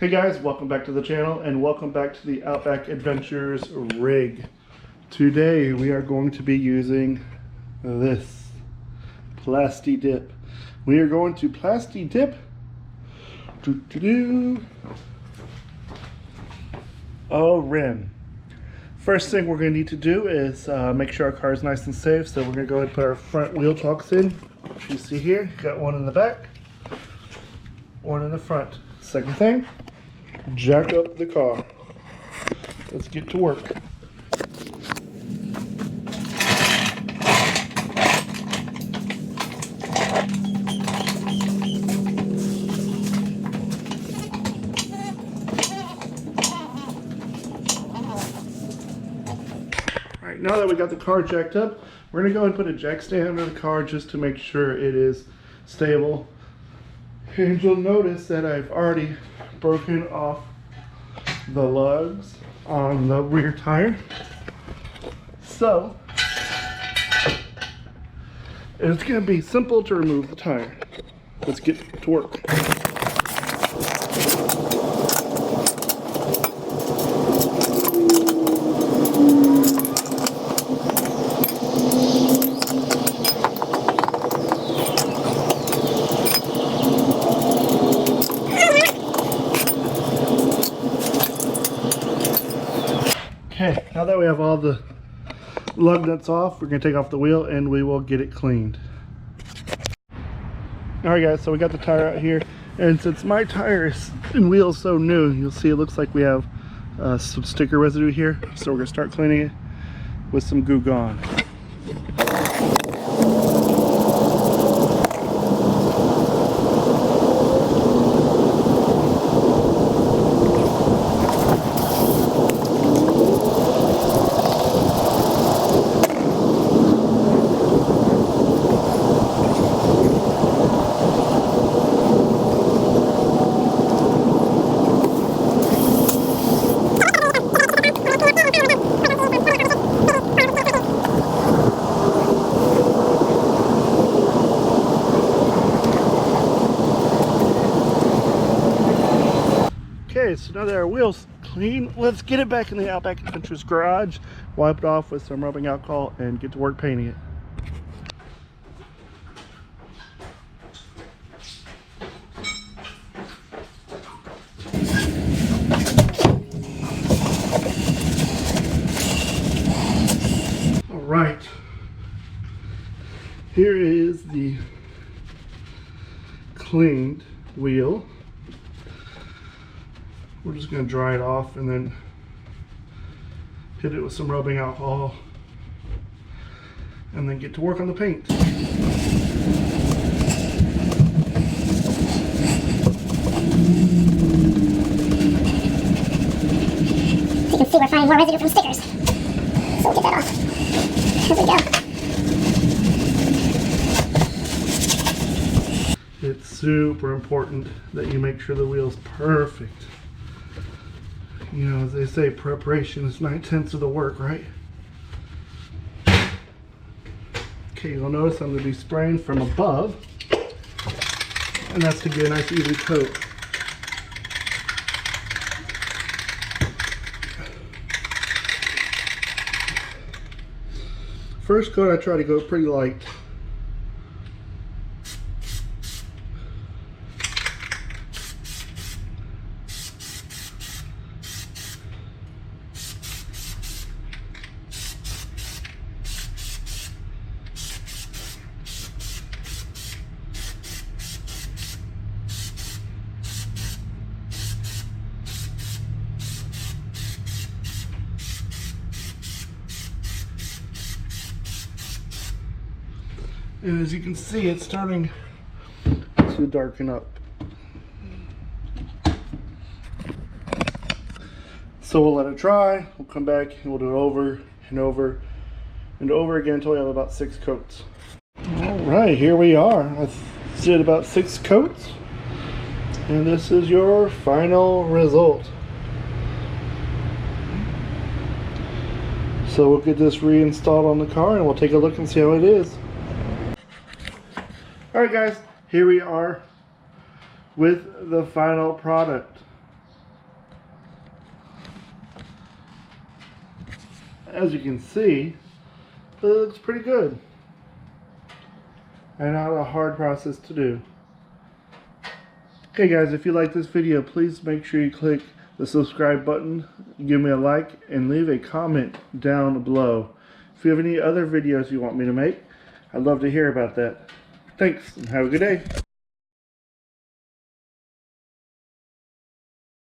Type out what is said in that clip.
Hey guys, welcome back to the channel and welcome back to the Outback Adventures rig. Today we are going to be using this Plasti-Dip. We are going to Plasti-Dip a rim. First thing we're going to need to do is make sure our car is nice and safe, so we're going to go ahead and put our front wheel chocks in, which you see here. Got one in the back, one in the front. Second thing, jack up the car. Let's get to work. Alright, now that we got the car jacked up, we're going to go and put a jack stand under the car just to make sure it is stable. And you'll notice that I've already broken off the lugs on the rear tire. So it's going to be simple to remove the tire. Let's get to work. Okay, now that we have all the lug nuts off, we're going to take off the wheel and we will get it cleaned. Alright guys, so we got the tire out here, and since my tire and wheel is so new, you'll see it looks like we have some sticker residue here. So we're going to start cleaning it with some Goo Gone. Okay, so now that our wheel's clean, let's get it back in the Outback Adventures garage, wipe it off with some rubbing alcohol, and get to work painting it. Alright, here is the cleaned wheel. We're just going to dry it off and then hit it with some rubbing alcohol and then get to work on the paint. You can see we're finding more residue from stickers. So we'll get that off as we go. It's super important that you make sure the wheel's perfect. You know, as they say, preparation is 9/10 of the work, right? Okay, you'll notice I'm going to be spraying from above, and that's to get a nice even coat. First coat, I try to go pretty light. And as you can see, it's starting to darken up. So we'll let it dry, we'll come back and we'll do it over and over and over again until we have about 6 coats. Alright, here we are. I did about 6 coats. And this is your final result. So we'll get this reinstalled on the car and we'll take a look and see how it is. Alright guys, here we are with the final product. as you can see, it looks pretty good. And not a hard process to do. Okay guys, if you like this video, please make sure you click the subscribe button, give me a like, and leave a comment down below. If you have any other videos you want me to make, I'd love to hear about that. Thanks, and have a good day.